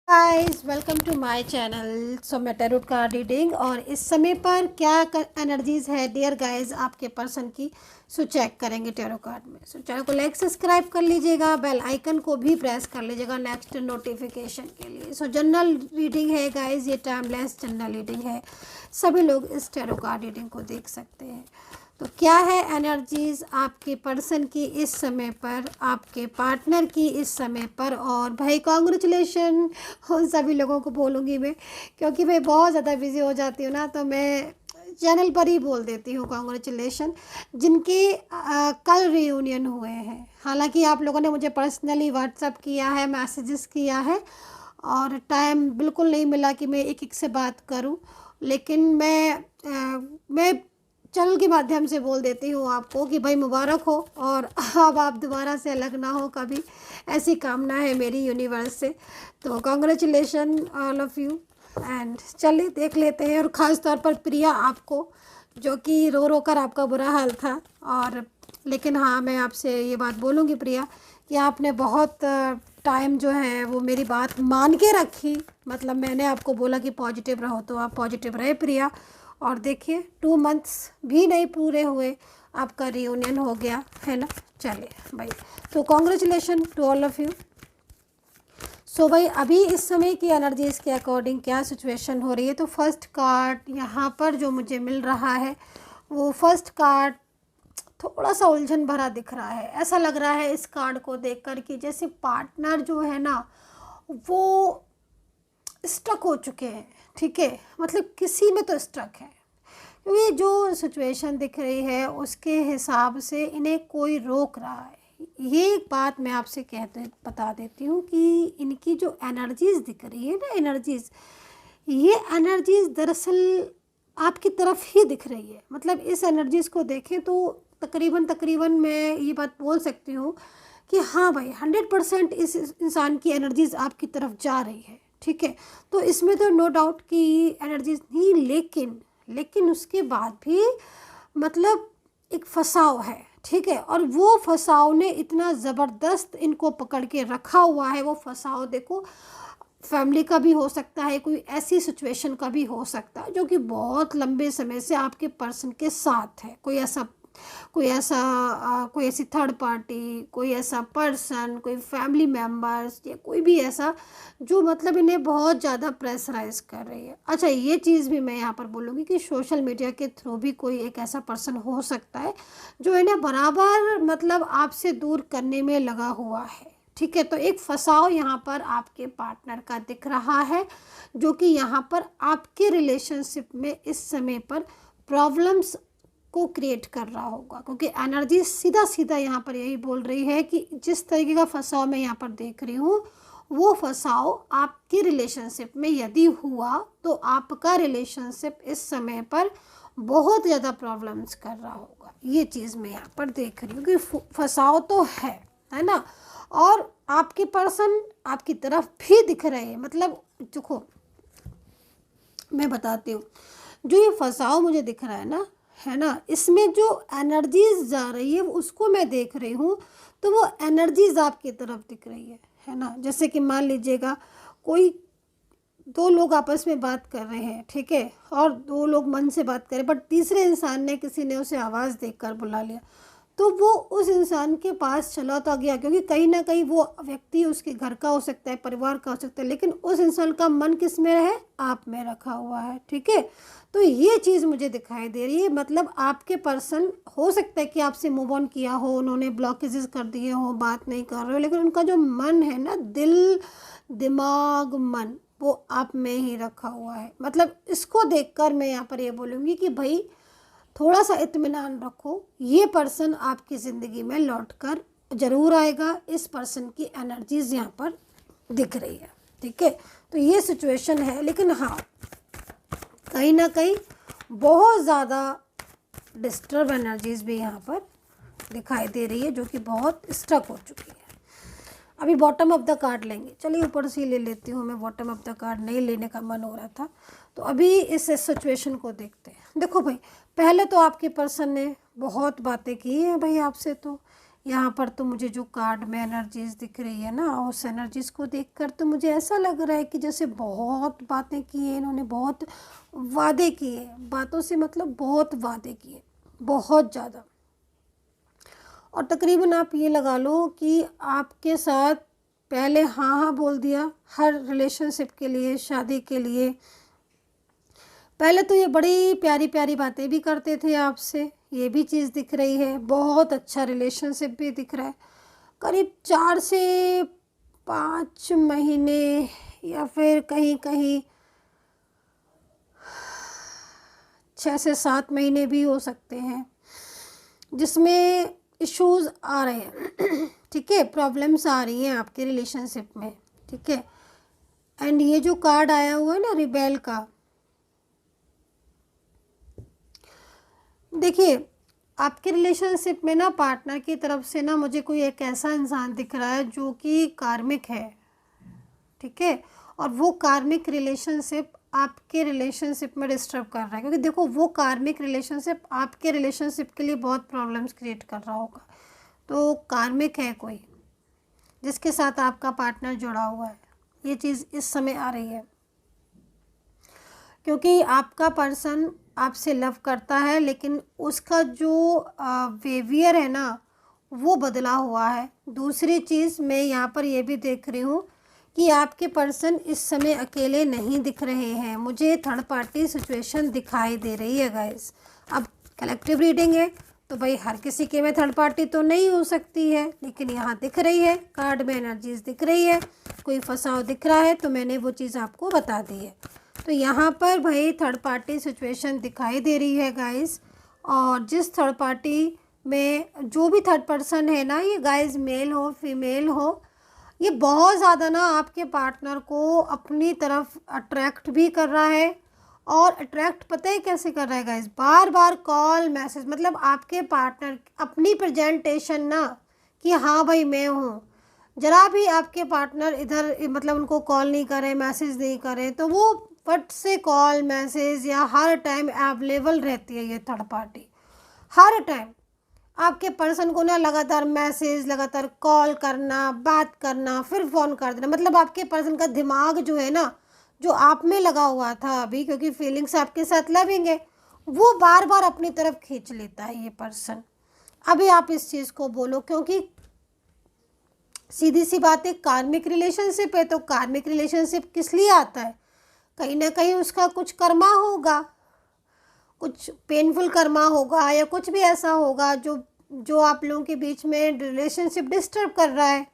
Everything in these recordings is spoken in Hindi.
Guys welcome to my channel. So मैं टैरोट कार्ड रीडिंग और इस समय पर क्या एनर्जीज है डियर गाइस आपके पर्सन की। सो चेक करेंगे टैरो कार्ड में। सो चैनल को लाइक सब्सक्राइब कर लीजिएगा, बेल आइकन को भी प्रेस कर लीजिएगा नेक्स्ट नोटिफिकेशन के लिए। सो जनरल रीडिंग है गाइस, ये टाइमलेस जनरल रीडिंग है, सभी लोग इस टैरो कार्ड रीडिंग को देख सकते हैं। तो क्या है एनर्जीज आपके पर्सन की इस समय पर, आपके पार्टनर की इस समय पर। और भाई कॉन्ग्रेचुलेशन उन सभी लोगों को बोलूँगी मैं, क्योंकि मैं बहुत ज़्यादा बिजी हो जाती हूँ ना, तो मैं चैनल पर ही बोल देती हूँ कॉन्ग्रेचुलेशन जिनके कल रियूनियन हुए हैं। हालांकि आप लोगों ने मुझे पर्सनली व्हाट्सअप किया है, मैसेजेस किया है और टाइम बिल्कुल नहीं मिला कि मैं एक एक से बात करूं, लेकिन मैं चैनल के माध्यम से बोल देती हूँ आपको कि भाई मुबारक हो और अब आप दोबारा से अलग ना हो कभी, ऐसी कामना है मेरी यूनिवर्स से। तो congratulation all of you. And चलिए देख लेते हैं, और ख़ास तौर पर प्रिया आपको, जो कि रो रो कर आपका बुरा हाल था। और लेकिन हाँ, मैं आपसे ये बात बोलूँगी प्रिया कि आपने बहुत टाइम जो है वो मेरी बात मान के रखी। मतलब मैंने आपको बोला कि पॉजिटिव रहो तो आप पॉजिटिव रहे प्रिया, और देखिए 2 मंथ्स भी नहीं पूरे हुए आपका रियूनियन हो गया है ना। चलिए भाई, तो congratulation to all of you. So भाई अभी इस समय की एनर्जीज़ के अकॉर्डिंग क्या सिचुएशन हो रही है। तो फर्स्ट कार्ड यहाँ पर जो मुझे मिल रहा है, वो फर्स्ट कार्ड थोड़ा सा उलझन भरा दिख रहा है। ऐसा लग रहा है इस कार्ड को देखकर कि जैसे पार्टनर जो है ना, वो स्टक हो चुके हैं। ठीक है, मतलब किसी में तो स्टक है, क्योंकि जो सिचुएशन दिख रही है उसके हिसाब से इन्हें कोई रोक रहा है। ये एक बात मैं आपसे बता देती हूँ कि इनकी जो एनर्जीज़ दिख रही है ना, ये एनर्जीज़ दरअसल आपकी तरफ ही दिख रही है। मतलब इस एनर्जीज़ को देखें तो तकरीबन मैं ये बात बोल सकती हूँ कि हाँ भाई 100% इस इंसान की एनर्जीज़ आपकी तरफ जा रही है। ठीक है, तो इसमें तो नो डाउट कि एनर्जीज़ नहीं, लेकिन उसके बाद भी मतलब एक फंसाव है। ठीक है, और वो फंसाव ने इतना ज़बरदस्त इनको पकड़ के रखा हुआ है। वो फंसाव देखो, फैमिली का भी हो सकता है, कोई ऐसी सिचुएशन का भी हो सकता है जो कि बहुत लंबे समय से आपके पर्सन के साथ है। कोई ऐसी थर्ड पार्टी, कोई ऐसा पर्सन, कोई फैमिली मेम्बर्स, या कोई भी ऐसा जो मतलब इन्हें बहुत ज़्यादा प्रेशराइज कर रही है। अच्छा, ये चीज़ भी मैं यहाँ पर बोलूँगी कि सोशल मीडिया के थ्रू भी कोई एक ऐसा पर्सन हो सकता है जो इन्हें बराबर मतलब आपसे दूर करने में लगा हुआ है। ठीक है, तो एक फंसाव यहाँ पर आपके पार्टनर का दिख रहा है, जो कि यहाँ पर आपके रिलेशनशिप में इस समय पर प्रॉब्लम्स को क्रिएट कर रहा होगा, क्योंकि एनर्जी सीधा सीधा यहाँ पर यही बोल रही है कि जिस तरीके का फंसाव मैं यहाँ पर देख रही हूँ, वो फंसाव आपके रिलेशनशिप में यदि हुआ तो आपका रिलेशनशिप इस समय पर बहुत ज़्यादा प्रॉब्लम्स कर रहा होगा। ये चीज़ मैं यहाँ पर देख रही हूँ कि फंसाव तो है ना, और आपके पर्सन आपकी तरफ भी दिख रहे हैं। मतलब देखो, मैं बताती हूँ, जो ये फंसाव मुझे दिख रहा है ना, इसमें जो एनर्जीज जा रही है उसको मैं देख रही हूँ। तो वो एनर्जीज आपकी तरफ दिख रही है ना। जैसे कि मान लीजिएगा कोई 2 लोग आपस में बात कर रहे हैं, ठीक है, और 2 लोग मन से बात करें, बट तीसरे इंसान ने, किसी ने उसे आवाज़ देकर बुला लिया, तो वो उस इंसान के पास चला तो गया, क्योंकि कहीं ना कहीं वो व्यक्ति उसके घर का हो सकता है, परिवार का हो सकता है, लेकिन उस इंसान का मन किस में है, आप में रखा हुआ है। ठीक है, तो ये चीज़ मुझे दिखाई दे रही है। मतलब आपके पर्सन हो सकता है कि आपसे मूव ऑन किया हो, उन्होंने ब्लॉकेजेस कर दिए हो, बात नहीं कर रहे हो, लेकिन उनका जो मन है ना, दिल दिमाग मन, वो आप में ही रखा हुआ है। मतलब इसको देखकर मैं यहाँ पर ये बोलूँगी कि भाई थोड़ा सा इत्मीनान रखो, ये पर्सन आपकी ज़िंदगी में लौटकर ज़रूर आएगा। इस पर्सन की एनर्जीज़ यहाँ पर दिख रही है। ठीक है, तो ये सिचुएशन है, लेकिन हाँ कहीं ना कहीं बहुत ज़्यादा डिस्टर्ब एनर्जीज़ भी यहाँ पर दिखाई दे रही है, जो कि बहुत स्टक हो चुकी है। अभी बॉटम ऑफ द कार्ड लेंगे, चलिए ऊपर से ले लेती हूँ मैं, बॉटम ऑफ द कार्ड नहीं लेने का मन हो रहा था। तो अभी इस सिचुएशन को देखते हैं। देखो भाई, पहले तो आपके पर्सन ने बहुत बातें की हैं भाई आपसे, तो यहाँ पर तो मुझे जो कार्ड में एनर्जीज दिख रही है ना, उस एनर्जीज को देखकर तो मुझे ऐसा लग रहा है कि जैसे बहुत बातें की हैं इन्होंने, बहुत वादे किए, बातों से मतलब बहुत वादे किए, बहुत ज़्यादा। और तकरीबन आप ये लगा लो कि आपके साथ पहले हाँ हाँ बोल दिया हर रिलेशनशिप के लिए, शादी के लिए। पहले तो ये बड़ी प्यारी प्यारी बातें भी करते थे आपसे, ये भी चीज़ दिख रही है। बहुत अच्छा रिलेशनशिप भी दिख रहा है। करीब 4 से 5 महीने या फिर कहीं कहीं 6 से 7 महीने भी हो सकते हैं जिसमें इश्यूज आ रहे हैं। ठीक है, प्रॉब्लम्स आ रही हैं आपके रिलेशनशिप में। ठीक है, एंड ये जो कार्ड आया हुआ है ना रिबेल का, देखिए आपके रिलेशनशिप में ना पार्टनर की तरफ से ना मुझे कोई एक ऐसा इंसान दिख रहा है जो कि कार्मिक है। ठीक है, और वो कार्मिक रिलेशनशिप आपके रिलेशनशिप में डिस्टर्ब कर रहा है, क्योंकि देखो वो कार्मिक रिलेशनशिप आपके रिलेशनशिप के लिए बहुत प्रॉब्लम्स क्रिएट कर रहा होगा। तो कार्मिक है कोई जिसके साथ आपका पार्टनर जुड़ा हुआ है, ये चीज़ इस समय आ रही है। क्योंकि आपका पर्सन आपसे लव करता है, लेकिन उसका जो बिहेवियर है ना वो बदला हुआ है। दूसरी चीज़ मैं यहाँ पर ये भी देख रही हूँ कि आपके पर्सन इस समय अकेले नहीं दिख रहे हैं, मुझे थर्ड पार्टी सिचुएशन दिखाई दे रही है गाइस। अब कलेक्टिव रीडिंग है तो भाई हर किसी के में थर्ड पार्टी तो नहीं हो सकती है, लेकिन यहाँ दिख रही है, कार्ड में एनर्जीज दिख रही है, कोई फंसाव दिख रहा है, तो मैंने वो चीज़ आपको बता दी है। तो यहाँ पर भाई थर्ड पार्टी सिचुएशन दिखाई दे रही है गाइस। और जिस थर्ड पार्टी में जो भी थर्ड पर्सन है ना, ये गाइस मेल हो फीमेल हो, ये बहुत ज़्यादा ना आपके पार्टनर को अपनी तरफ अट्रैक्ट भी कर रहा है। और अट्रैक्ट पता है कैसे कर रहा है गाइस, बार बार कॉल मैसेज, मतलब आपके पार्टनर अपनी प्रेजेंटेशन ना कि हाँ भाई मैं हूँ, जरा भी आपके पार्टनर इधर मतलब उनको कॉल नहीं करें, मैसेज नहीं करें, तो वो फट से कॉल मैसेज या हर टाइम अवेलेबल रहती है ये थर्ड पार्टी। हर टाइम आपके पर्सन को ना लगातार मैसेज, लगातार कॉल करना, बात करना, फिर फ़ोन कर देना। मतलब आपके पर्सन का दिमाग जो है ना, जो आप में लगा हुआ था अभी, क्योंकि फीलिंग्स आपके साथ लविंग है, वो बार बार अपनी तरफ खींच लेता है ये पर्सन। अभी आप इस चीज़ को बोलो, क्योंकि सीधी सी बात है कार्मिक रिलेशनशिप है, तो कार्मिक रिलेशनशिप किस लिए आता है, कहीं ना कहीं उसका कुछ कर्मा होगा, कुछ पेनफुल कर्मा होगा, या कुछ भी ऐसा होगा जो आप लोगों के बीच में रिलेशनशिप डिस्टर्ब कर रहा है।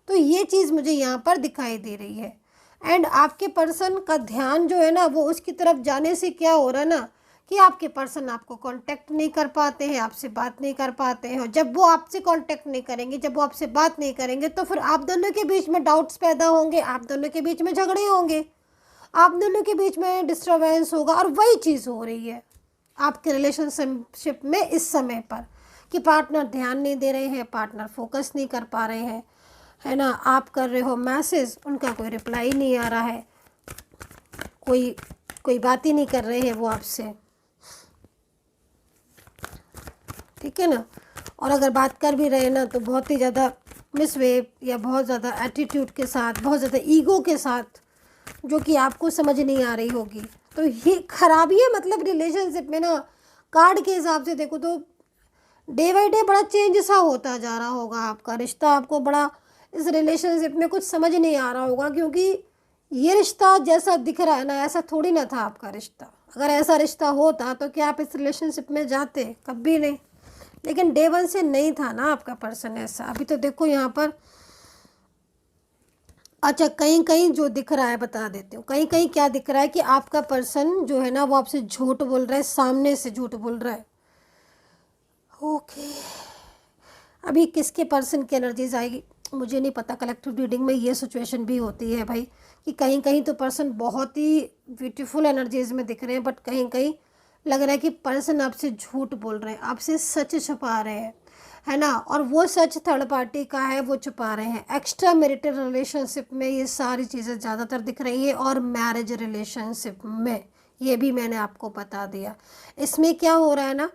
तो ये चीज़ मुझे यहाँ पर दिखाई दे रही है। एंड आपके पर्सन का ध्यान जो है ना वो उसकी तरफ जाने से क्या हो रहा है ना, कि आपके पर्सन आपको कांटेक्ट नहीं कर पाते हैं, आपसे बात नहीं कर पाते हैं। और जब वो आपसे कांटेक्ट नहीं करेंगे, जब वो आपसे बात नहीं करेंगे, तो फिर आप दोनों के बीच में डाउट्स पैदा होंगे, आप दोनों के बीच में झगड़े होंगे, आप दोनों के बीच में डिस्टर्बेंस होगा। और वही चीज़ हो रही है आपके रिलेशनशिप में इस समय पर, कि पार्टनर ध्यान नहीं दे रहे हैं, पार्टनर फोकस नहीं कर पा रहे हैं, है ना। आप कर रहे हो मैसेज, उनका कोई रिप्लाई नहीं आ रहा है, कोई बात ही नहीं कर रहे हैं वो आपसे, ठीक है ना। और अगर बात कर भी रहे ना तो बहुत ही ज़्यादा मिसवेव या बहुत ज़्यादा एटीट्यूड के साथ, बहुत ज़्यादा ईगो के साथ, जो कि आपको समझ नहीं आ रही होगी। तो ये खराबी है, मतलब रिलेशनशिप में ना कार्ड के हिसाब से देखो तो डे बाई डे बड़ा चेंज सा होता जा रहा होगा आपका रिश्ता। आपको बड़ा इस रिलेशनशिप में कुछ समझ नहीं आ रहा होगा, क्योंकि ये रिश्ता जैसा दिख रहा है ना ऐसा थोड़ी ना था आपका रिश्ता। अगर ऐसा रिश्ता होता तो क्या आप इस रिलेशनशिप में जाते, कभी नहीं। लेकिन डे वन से नहीं था ना आपका पर्सन ऐसा। अभी तो देखो यहाँ पर, अच्छा कहीं कहीं जो दिख रहा है बता देती हूँ, कहीं कहीं क्या दिख रहा है कि आपका पर्सन जो है ना वो आपसे झूठ बोल रहा है, सामने से झूठ बोल रहा है। ओके, अभी किसके पर्सन की एनर्जीज आएगी मुझे नहीं पता। कलेक्टिव रीडिंग में ये सिचुएशन भी होती है भाई, कि कहीं कहीं तो पर्सन बहुत ही ब्यूटीफुल एनर्जीज में दिख रहे हैं, बट कहीं कहीं लग रहा है कि पर्सन आपसे झूठ बोल रहे हैं, आपसे सच छुपा रहे हैं, है ना। और वो सच थर्ड पार्टी का है, वो छुपा रहे हैं। एक्स्ट्रा मैरिटल रिलेशनशिप में ये सारी चीज़ें ज़्यादातर दिख रही हैं, और मैरिज रिलेशनशिप में ये भी मैंने आपको बता दिया। इसमें क्या हो रहा है ना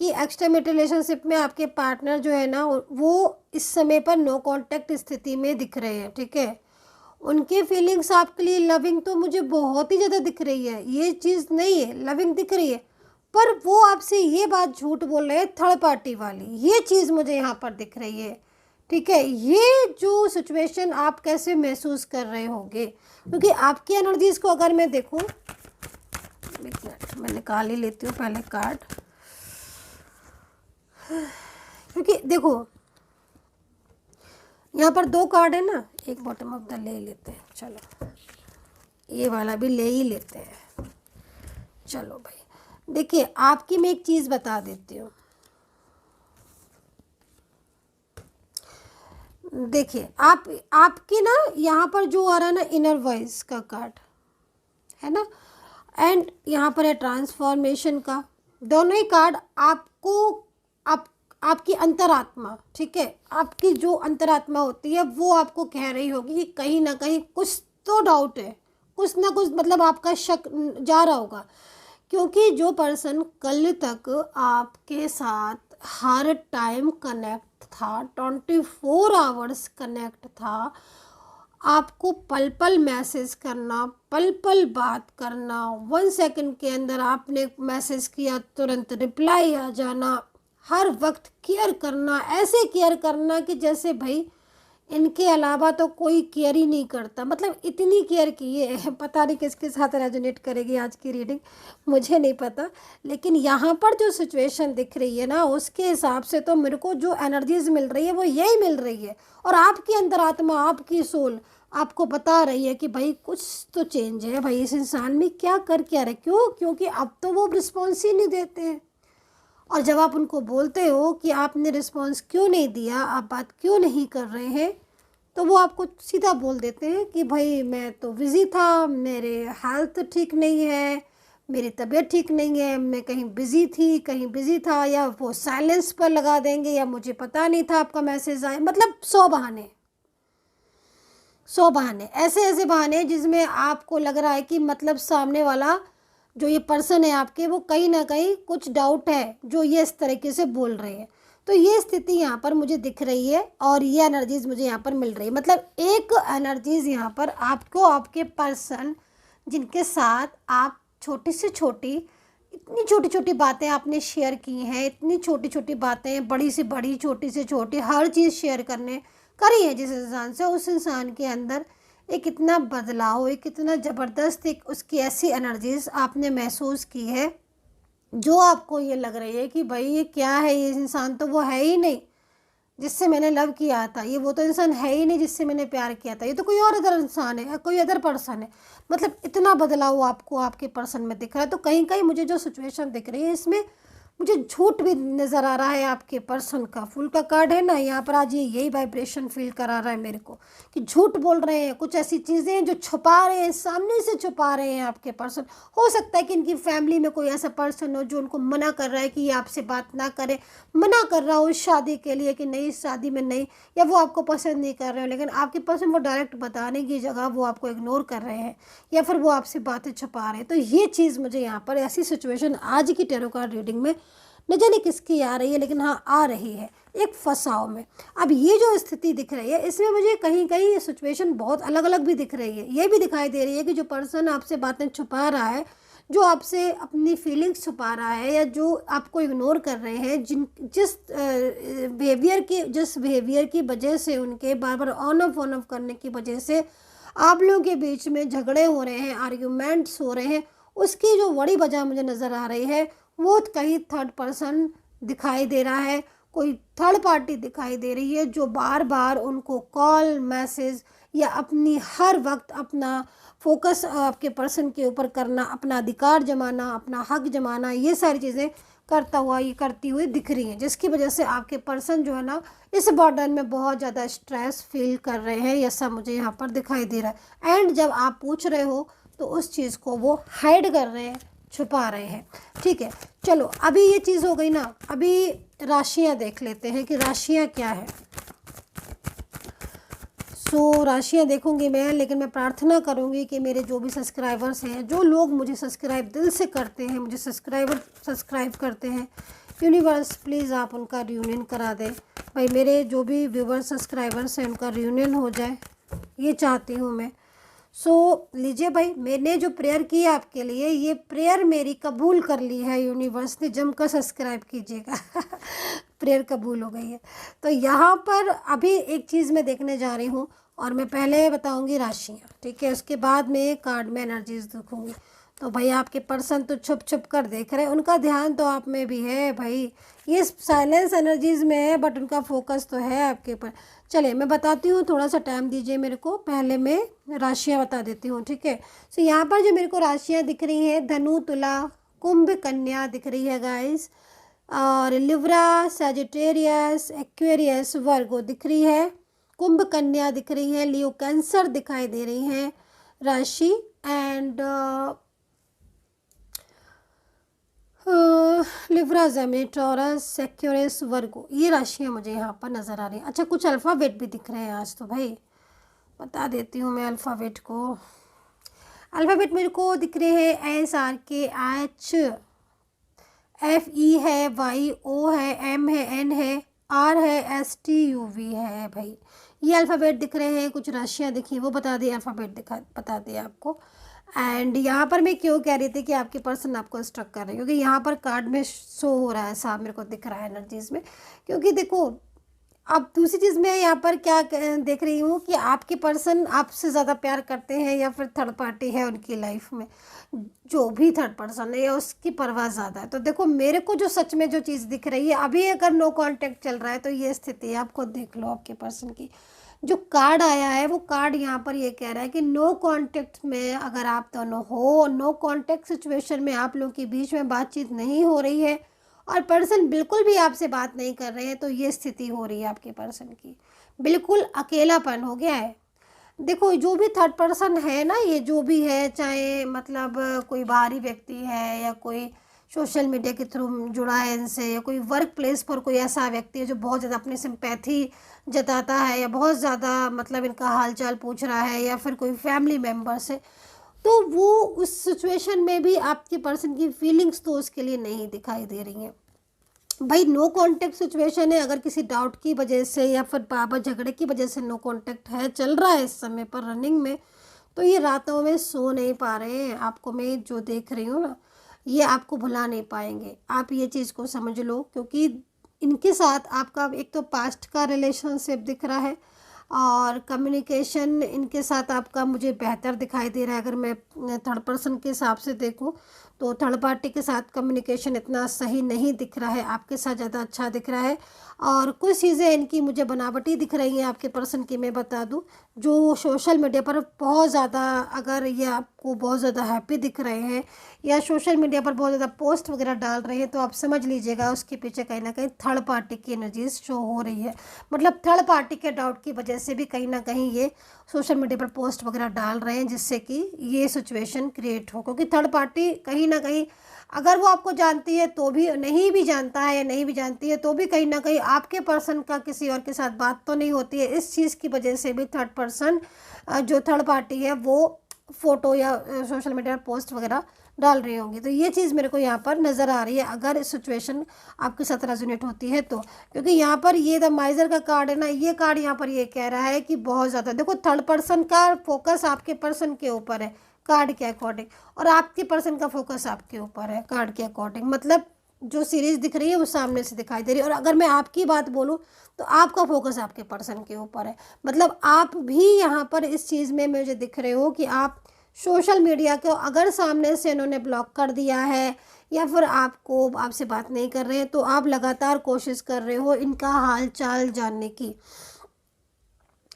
कि एक्सट्रीमेट रिलेशनशिप में आपके पार्टनर जो है ना वो इस समय पर नो कांटेक्ट स्थिति में दिख रहे हैं, ठीक है। उनके फीलिंग्स आपके लिए लविंग तो मुझे बहुत ही ज़्यादा दिख रही है, ये चीज़ नहीं है, लविंग दिख रही है, पर वो आपसे ये बात झूठ बोल रहे हैं थर्ड पार्टी वाली, ये चीज़ मुझे यहाँ पर दिख रही है, ठीक है। ये जो सिचुएशन आप कैसे महसूस कर रहे होंगे, क्योंकि आपकी एनर्जीज़ को अगर मैं देखूँ, एक मिनट मैं निकाल ही लेती हूँ पहले कार्ड, क्योंकि देखो यहाँ पर 2 कार्ड है ना, एक बॉटम ऑफ द ले ही लेते हैं, चलो ये वाला भी ले ही लेते हैं। चलो भाई देखिए, आपकी मैं एक चीज़ बता देती हूँ, देखिए आपकी ना यहाँ पर जो आ रहा है ना इनर वॉइस का कार्ड है ना, एंड यहाँ पर है ट्रांसफॉर्मेशन का, दोनों ही कार्ड आपको आपकी अंतरात्मा, ठीक है, आपकी जो अंतरात्मा होती है वो आपको कह रही होगी कि कहीं ना कहीं कुछ तो डाउट है, कुछ ना कुछ मतलब आपका शक जा रहा होगा, क्योंकि जो पर्सन कल तक आपके साथ हर टाइम कनेक्ट था, 24 आवर्स कनेक्ट था, आपको पल पल मैसेज करना, पल पल बात करना, 1 सेकंड के अंदर आपने मैसेज किया तुरंत रिप्लाई आ जाना, हर वक्त केयर करना, ऐसे केयर करना कि जैसे भाई इनके अलावा तो कोई केयर ही नहीं करता, मतलब इतनी केयर की है। पता नहीं किसके साथ रेजोनेट करेगी आज की रीडिंग, मुझे नहीं पता, लेकिन यहाँ पर जो सिचुएशन दिख रही है ना उसके हिसाब से तो मेरे को जो एनर्जीज मिल रही है वो यही मिल रही है, और आपकी अंतरात्मा, आपकी सोल आपको बता रही है कि भाई कुछ तो चेंज है, भाई इस इंसान में क्या कर क्या रहे, क्यों, क्योंकि अब तो वो रिस्पॉन्स ही नहीं देते हैं, और जब आप उनको बोलते हो कि आपने रिस्पॉन्स क्यों नहीं दिया, आप बात क्यों नहीं कर रहे हैं, तो वो आपको सीधा बोल देते हैं कि भाई मैं तो बिज़ी था, मेरे हेल्थ ठीक नहीं है, मेरी तबीयत ठीक नहीं है, मैं कहीं बिज़ी थी, कहीं बिज़ी था, या वो साइलेंस पर लगा देंगे, या मुझे पता नहीं था आपका मैसेज आए, मतलब 100 बहाने, 100 बहाने, ऐसे ऐसे बहाने जिसमें आपको लग रहा है कि मतलब सामने वाला जो ये पर्सन है आपके, वो कहीं ना कहीं कुछ डाउट है जो ये इस तरीके से बोल रहे हैं। तो ये स्थिति यहाँ पर मुझे दिख रही है, और ये एनर्जीज़ मुझे यहाँ पर मिल रही है, मतलब एक एनर्जीज़ यहाँ पर आपको, आपके पर्सन जिनके साथ आप छोटी से छोटी, इतनी छोटी छोटी बातें आपने शेयर की हैं, इतनी छोटी छोटी बातें, बड़ी से बड़ी, छोटी से छोटी, हर चीज़ शेयर करी है जिस इंसान से, उस इंसान के अंदर एक इतना बदलाव, एक इतना ज़बरदस्त, एक उसकी ऐसी एनर्जीज़ आपने महसूस की है जो आपको ये लग रही है कि भाई ये क्या है, ये इंसान तो वो है ही नहीं जिससे मैंने लव किया था, ये वो तो इंसान है ही नहीं जिससे मैंने प्यार किया था, ये तो कोई और अदर इंसान है, कोई अदर पर्सन है, मतलब इतना बदलाव आपको आपके पर्सन में दिख रहा है। तो कहीं कहीं मुझे जो सिचुएशन दिख रही है इसमें मुझे झूठ भी नज़र आ रहा है आपके पर्सन का, फुल का कार्ड है ना यहाँ पर, आज ये यही वाइब्रेशन फील करा रहा है मेरे को कि झूठ बोल रहे हैं, कुछ ऐसी चीज़ें हैं जो छुपा रहे हैं, सामने से छुपा रहे हैं आपके पर्सन। हो सकता है कि इनकी फैमिली में कोई ऐसा पर्सन हो जो उनको मना कर रहा है कि ये आपसे बात ना करे, मना कर रहा हो इस शादी के लिए कि नहीं, इस शादी में नहीं, या वो आपको पसंद नहीं कर रहे हो, लेकिन आपके पर्सन वो डायरेक्ट बताने की जगह वो आपको इग्नोर कर रहे हैं, या फिर वो आपसे बातें छुपा रहे हैं। तो ये चीज़ मुझे यहाँ पर ऐसी सिचुएशन आज की टैरो कार्ड रीडिंग में न जाने किसकी आ रही है, लेकिन हाँ आ रही है एक फंसाव में। अब ये जो स्थिति दिख रही है इसमें मुझे कहीं कहीं ये सिचुएशन बहुत अलग अलग भी दिख रही है। ये भी दिखाई दे रही है कि जो पर्सन आपसे बातें छुपा रहा है, जो आपसे अपनी फीलिंग्स छुपा रहा है, या जो आपको इग्नोर कर रहे हैं, जिस बिहेवियर की वजह से, उनके बार बार ऑन ऑफ करने की वजह से आप लोगों के बीच में झगड़े हो रहे हैं, आर्ग्यूमेंट्स हो रहे हैं, उसकी जो बड़ी वजह मुझे नज़र आ रही है वो कहीं थर्ड पर्सन दिखाई दे रहा है, कोई थर्ड पार्टी दिखाई दे रही है जो बार बार उनको कॉल, मैसेज, या अपनी हर वक्त अपना फोकस आपके पर्सन के ऊपर करना, अपना अधिकार जमाना, अपना हक जमाना, ये सारी चीज़ें करती हुई दिख रही हैं, जिसकी वजह से आपके पर्सन जो है ना इस बॉर्डर में बहुत ज़्यादा स्ट्रेस फील कर रहे हैं, ये सब मुझे यहाँ पर दिखाई दे रहा है। एंड जब आप पूछ रहे हो तो उस चीज़ को वो हाइड कर रहे हैं, छुपा रहे हैं। ठीक है, चलो अभी ये चीज़ हो गई ना, अभी राशियां देख लेते हैं कि राशियां क्या है। राशियां देखूंगी मैं, लेकिन मैं प्रार्थना करूंगी कि मेरे जो भी सब्सक्राइबर्स हैं, जो लोग मुझे सब्सक्राइब दिल से करते हैं, मुझे सब्सक्राइब करते हैं, यूनिवर्स प्लीज़ आप उनका रियूनियन करा दें भाई, मेरे जो भी व्यूवर्स सब्सक्राइबर्स हैं उनका रियूनियन हो जाए, ये चाहती हूँ मैं। सो लीजिए भाई, मैंने जो प्रेयर की है आपके लिए, ये प्रेयर मेरी कबूल कर ली है यूनिवर्स ने, जमकर सब्सक्राइब कीजिएगा प्रेयर कबूल हो गई है। तो यहाँ पर अभी एक चीज़ मैं देखने जा रही हूँ, और मैं पहले बताऊँगी राशियाँ, ठीक है, उसके बाद मैं कार्ड में एनर्जीज दिखूँगी। तो भाई आपके पर्सन तो छुप छुप कर देख रहे हैं, उनका ध्यान तो आप में भी है भाई, ये साइलेंस एनर्जीज में है बट उनका फोकस तो है आपके ऊपर। चलिए मैं बताती हूँ, थोड़ा सा टाइम दीजिए मेरे को, पहले मैं राशियाँ बता देती हूँ, ठीक है। सो यहाँ पर जो मेरे को राशियाँ दिख रही हैं, धनु, तुला, कुंभ, कन्या दिख रही है गाइस, और लिब्रा, सैजिटेरियस, एक्वेरियस, वर्गो दिख रही है, कुंभ कन्या दिख रही है, लियो कैंसर दिखाई दे रही हैं राशि, and Libra, Gemini, Taurus, Aquarius, Virgo, ये राशियाँ मुझे यहाँ पर नज़र आ रही हैं। अच्छा, कुछ अल्फ़ाबेट भी दिख रहे हैं आज तो भाई, बता देती हूँ मैं अल्फ़ाबेट को। अल्फ़ाबेट मेरे को दिख रहे हैं SRKH, FE है, YO है, M है, N है, R है, STUV है भाई, ये अल्फ़ाबेट दिख रहे हैं। कुछ राशियाँ दिखी वो बता दिए, अल्फ़ाबेट बता दिए आपको। एंड यहाँ पर मैं क्यों कह रही थी कि आपके पर्सन आपको स्ट्रक कर रहे हैं, क्योंकि यहाँ पर कार्ड में शो हो रहा है, साहब मेरे को दिख रहा है एनर्जीज में। क्योंकि देखो, अब दूसरी चीज़ मैं यहाँ पर क्या देख रही हूँ कि आपके पर्सन आपसे ज़्यादा प्यार करते हैं, या फिर थर्ड पार्टी है उनकी लाइफ में, जो भी थर्ड पर्सन है या उसकी परवाह ज़्यादा है। तो देखो, मेरे को जो सच में जो चीज़ दिख रही है अभी, अगर नो कांटेक्ट चल रहा है तो ये स्थिति है, आप खुद देख लो आपके पर्सन की। जो कार्ड आया है वो कार्ड यहाँ पर ये कह रहा है कि नो कांटेक्ट में अगर आप दोनों हो, नो कांटेक्ट सिचुएशन में आप लोगों के बीच में बातचीत नहीं हो रही है, और पर्सन बिल्कुल भी आपसे बात नहीं कर रहे हैं, तो ये स्थिति हो रही है आपके पर्सन की, बिल्कुल अकेलापन हो गया है। देखो, जो भी थर्ड पर्सन है ना, ये जो भी है, चाहे मतलब कोई बाहरी व्यक्ति है, या कोई सोशल मीडिया के थ्रू जुड़ा है इनसे, या कोई वर्क प्लेस पर कोई ऐसा व्यक्ति है जो बहुत ज़्यादा अपनी सिंपैथी जताता है, या बहुत ज़्यादा मतलब इनका हालचाल पूछ रहा है, या फिर कोई फैमिली मेम्बर से, तो वो उस सिचुएशन में भी आपके पर्सन की फीलिंग्स तो उसके लिए नहीं दिखाई दे रही हैं भाई। नो कांटेक्ट सिचुएशन है, अगर किसी डाउट की वजह से या फिर बाबा झगड़े की वजह से नो कांटेक्ट है, चल रहा है इस समय पर रनिंग में, तो ये रातों में सो नहीं पा रहे हैं। आपको मैं जो देख रही हूँ ना, ये आपको भुला नहीं पाएंगे, आप ये चीज़ को समझ लो, क्योंकि इनके साथ आपका एक तो पास्ट का रिलेशनशिप दिख रहा है, और कम्युनिकेशन इनके साथ आपका मुझे बेहतर दिखाई दे रहा है। अगर मैं थर्ड पर्सन के हिसाब से देखूं तो थर्ड पार्टी के साथ कम्युनिकेशन इतना सही नहीं दिख रहा है, आपके साथ ज़्यादा अच्छा दिख रहा है। और कुछ चीज़ें इनकी मुझे बनावटी दिख रही हैं आपके पर्सन की, मैं बता दूं, जो सोशल मीडिया पर बहुत ज़्यादा, अगर ये आपको बहुत ज़्यादा हैप्पी दिख रहे हैं, या सोशल मीडिया पर बहुत ज़्यादा पोस्ट वगैरह डाल रहे हैं, तो आप समझ लीजिएगा उसके पीछे कहीं ना कहीं थर्ड पार्टी की एनर्जीज शो हो रही है। मतलब थर्ड पार्टी के डाउट की वजह से भी कहीं ना कहीं ये सोशल मीडिया पर पोस्ट वगैरह डाल रहे हैं, जिससे कि ये सिचुएशन क्रिएट हो। क्योंकि थर्ड पार्टी कहीं ना कहीं, अगर वो आपको जानती है तो भी, नहीं भी जानता है या नहीं भी जानती है तो भी, कहीं ना कहीं आपके पर्सन का किसी और के साथ बात तो नहीं होती है। इस चीज़ की वजह से भी थर्ड पर्सन, जो थर्ड पार्टी है, वो फ़ोटो या सोशल मीडिया पर पोस्ट वगैरह डाल रही होंगी। तो ये चीज़ मेरे को यहाँ पर नज़र आ रही है, अगर सिचुएशन आपके साथ रेजोनेट होती है तो। क्योंकि यहाँ पर ये द माइजर का कार्ड है ना, ये कार्ड यहाँ पर ये कह रहा है कि बहुत ज़्यादा, देखो, थर्ड पर्सन का फोकस आपके पर्सन के ऊपर है कार्ड के अकॉर्डिंग, और आपके पर्सन का फोकस आपके ऊपर है कार्ड के अकॉर्डिंग। मतलब जो सीरीज़ दिख रही है वो सामने से दिखाई दे रही है। और अगर मैं आपकी बात बोलूँ तो आपका फोकस आपके पर्सन के ऊपर है। मतलब आप भी यहाँ पर इस चीज़ में मुझे दिख रहे हो कि आप सोशल मीडिया को अगर सामने से इन्होंने ब्लॉक कर दिया है, या फिर आपसे बात नहीं कर रहे हैं, तो आप लगातार कोशिश कर रहे हो इनका हाल चाल जानने की।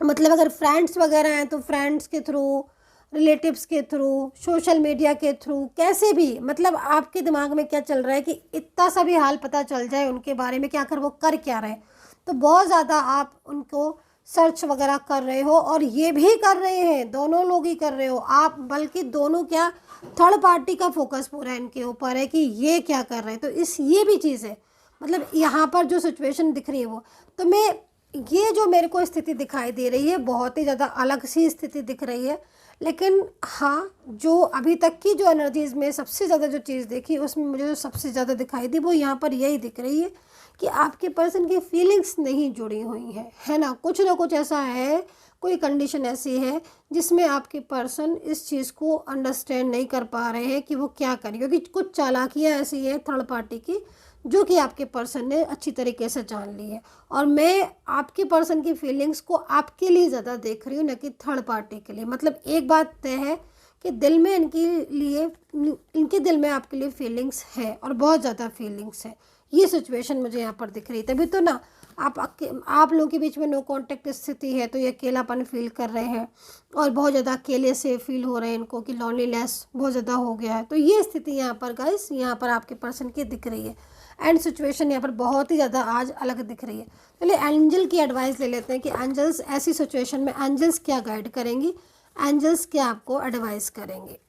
मतलब अगर फ्रेंड्स वगैरह हैं तो फ्रेंड्स के थ्रू, रिलेटिव्स के थ्रू, सोशल मीडिया के थ्रू, कैसे भी, मतलब आपके दिमाग में क्या चल रहा है कि इतना सा भी हाल पता चल जाए उनके बारे में कि आखिर वो कर क्या रहे हैं। तो बहुत ज़्यादा आप उनको सर्च वगैरह कर रहे हो, और ये भी कर रहे हैं, दोनों लोग ही कर रहे हो आप, बल्कि दोनों क्या, थर्ड पार्टी का फोकस पूरा इनके ऊपर है कि ये क्या कर रहे हैं। तो ये भी चीज़ है। मतलब यहाँ पर जो सिचुएशन दिख रही है वो, तो मैं, ये जो मेरे को स्थिति दिखाई दे रही है बहुत ही ज़्यादा अलग सी स्थिति दिख रही है। लेकिन हाँ, जो अभी तक की जो एनर्जीज़ में सबसे ज़्यादा जो चीज़ देखी, उसमें मुझे जो सबसे ज़्यादा दिखाई दी वो यहाँ पर यही दिख रही है कि आपके पर्सन की फीलिंग्स नहीं जुड़ी हुई हैं, है ना। कुछ ना कुछ ऐसा है, कोई कंडीशन ऐसी है जिसमें आपके पर्सन इस चीज़ को अंडरस्टैंड नहीं कर पा रहे हैं कि वो क्या करें, क्योंकि कुछ चालाकियाँ ऐसी हैं थर्ड पार्टी की जो कि आपके पर्सन ने अच्छी तरीके से जान ली है। और मैं आपके पर्सन की फीलिंग्स को आपके लिए ज़्यादा देख रही हूँ, न कि थर्ड पार्टी के लिए। मतलब एक बात तय है कि दिल में इनके दिल में आपके लिए फीलिंग्स है, और बहुत ज़्यादा फीलिंग्स है। ये सिचुएशन मुझे यहाँ पर दिख रही है। तभी तो ना आप लोगों के बीच में नो कांटेक्ट स्थिति है, तो ये अकेलापन फील कर रहे हैं और बहुत ज़्यादा अकेले से फील हो रहे हैं इनको, कि लॉनलीनेस बहुत ज़्यादा हो गया है। तो ये स्थिति यहाँ पर गाइस, यहाँ पर आपके पर्सन की दिख रही है। एंड सिचुएशन यहाँ पर बहुत ही ज़्यादा आज अलग दिख रही है। चलिए एंजल की एडवाइस ले लेते हैं कि एंजल्स ऐसी सिचुएशन में एंजल्स क्या गाइड करेंगी, एंजल्स क्या आपको एडवाइस करेंगे।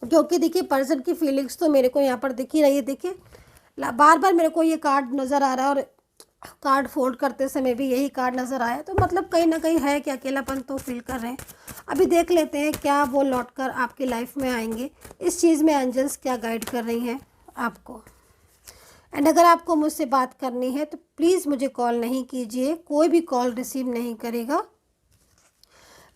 क्योंकि देखिए पर्सन की फीलिंग्स तो मेरे को यहाँ पर दिख ही रही है। देखिए बार बार मेरे को ये कार्ड नज़र आ रहा है, और कार्ड फोल्ड करते समय भी यही कार्ड नज़र आया। तो मतलब कहीं ना कहीं है कि अकेलापन तो फील कर रहे हैं। अभी देख लेते हैं क्या वो लौटकर आपकी लाइफ में आएंगे, इस चीज़ में एंजल्स क्या गाइड कर रही हैं आपको। एंड अगर आपको मुझसे बात करनी है तो प्लीज़ मुझे कॉल नहीं कीजिए, कोई भी कॉल रिसीव नहीं करेगा।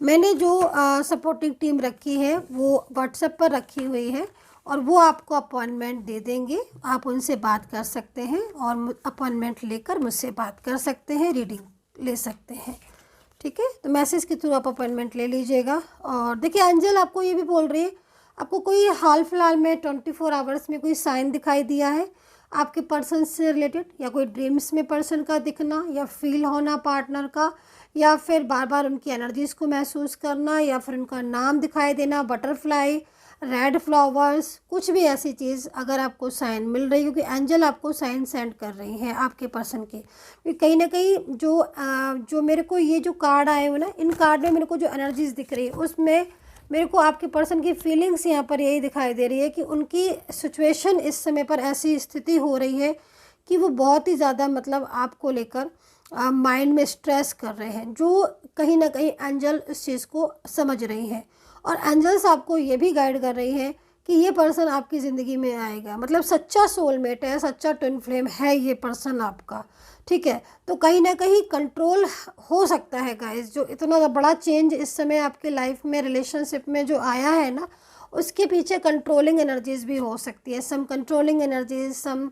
मैंने जो सपोर्टिंग टीम रखी है वो व्हाट्सएप पर रखी हुई है, और वो आपको अपॉइंटमेंट दे देंगे। आप उनसे बात कर सकते हैं और अपॉइंटमेंट लेकर मुझसे बात कर सकते हैं, रीडिंग ले सकते हैं। ठीक है, तो मैसेज के थ्रू आप अपॉइंटमेंट ले लीजिएगा। और देखिए एंजल आपको ये भी बोल रही है, आपको कोई हाल फिलहाल में 24 आवर्स में कोई साइन दिखाई दिया है आपके पर्सन से रिलेटेड, या कोई ड्रीम्स में पर्सन का दिखना या फील होना पार्टनर का, या फिर बार बार उनकी एनर्जीज़ को महसूस करना, या फिर उनका नाम दिखाई देना, बटरफ्लाई, रेड फ्लावर्स, कुछ भी ऐसी चीज़ अगर आपको साइन मिल रही है, क्योंकि एंजल आपको साइन सेंड कर रही हैं आपके पर्सन के। क्योंकि कहीं ना कहीं जो मेरे को ये जो कार्ड आए हुए ना, इन कार्ड में मेरे को जो एनर्जीज़ दिख रही है उसमें मेरे को आपके पर्सन की फीलिंग्स यहाँ पर यही दिखाई दे रही है कि उनकी सिचुएशन इस समय पर ऐसी स्थिति हो रही है कि वो बहुत ही ज़्यादा मतलब आपको लेकर माइंड में स्ट्रेस कर रहे हैं, जो कहीं ना कहीं एंजल इस चीज़ को समझ रही है। और एंजल्स आपको ये भी गाइड कर रही है कि ये पर्सन आपकी ज़िंदगी में आएगा। मतलब सच्चा सोलमेट है, सच्चा ट्विन फ्लेम है ये पर्सन आपका। ठीक है, तो कहीं ना कहीं कंट्रोल हो सकता है गाइस। जो इतना बड़ा चेंज इस समय आपके लाइफ में रिलेशनशिप में जो आया है ना, उसके पीछे कंट्रोलिंग एनर्जीज भी हो सकती है। Some controlling energies, some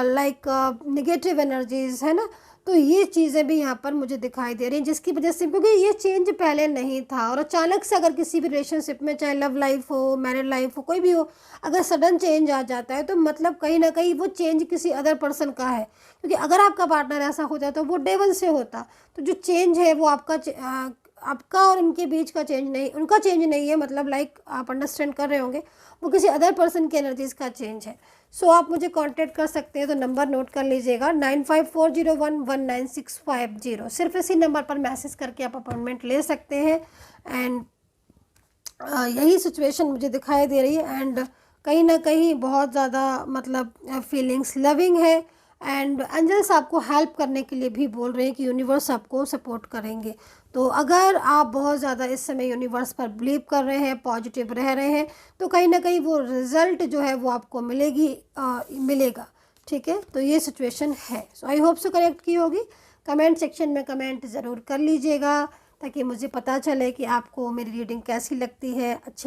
like negative energies, है ना। तो ये चीज़ें भी यहाँ पर मुझे दिखाई दे रही हैं, जिसकी वजह से, क्योंकि ये चेंज पहले नहीं था, और अचानक से अगर किसी भी रिलेशनशिप में, चाहे लव लाइफ हो, मैरिड लाइफ हो, कोई भी हो, अगर सडन चेंज आ जाता है तो मतलब कहीं ना कहीं वो चेंज किसी अदर पर्सन का है। क्योंकि अगर आपका पार्टनर ऐसा हो जाता तो वो डे वन से होता, तो जो चेंज है वो आपका और उनके बीच का चेंज नहीं, उनका चेंज नहीं है। मतलब लाइक आप अंडरस्टैंड कर रहे होंगे, वो किसी अदर पर्सन की एनर्जीज का चेंज है। सो आप मुझे कांटेक्ट कर सकते हैं, तो नंबर नोट कर लीजिएगा 9540119650। सिर्फ इसी नंबर पर मैसेज करके आप अपॉइंटमेंट ले सकते हैं। एंड यही सिचुएशन मुझे दिखाई दे रही है। एंड कहीं ना कहीं बहुत ज़्यादा मतलब फीलिंग्स लविंग है। एंड एंजल्स आपको हेल्प करने के लिए भी बोल रहे हैं कि यूनिवर्स आपको सपोर्ट करेंगे। तो अगर आप बहुत ज़्यादा इस समय यूनिवर्स पर बिलीव कर रहे हैं, पॉजिटिव रह रहे हैं, तो कहीं ना कहीं वो रिज़ल्ट जो है वो आपको मिलेगा। ठीक है, तो ये सिचुएशन है। सो आई होप सो करेक्ट की होगी। कमेंट सेक्शन में कमेंट ज़रूर कर लीजिएगा, ताकि मुझे पता चले कि आपको मेरी रीडिंग कैसी लगती है। अच्छे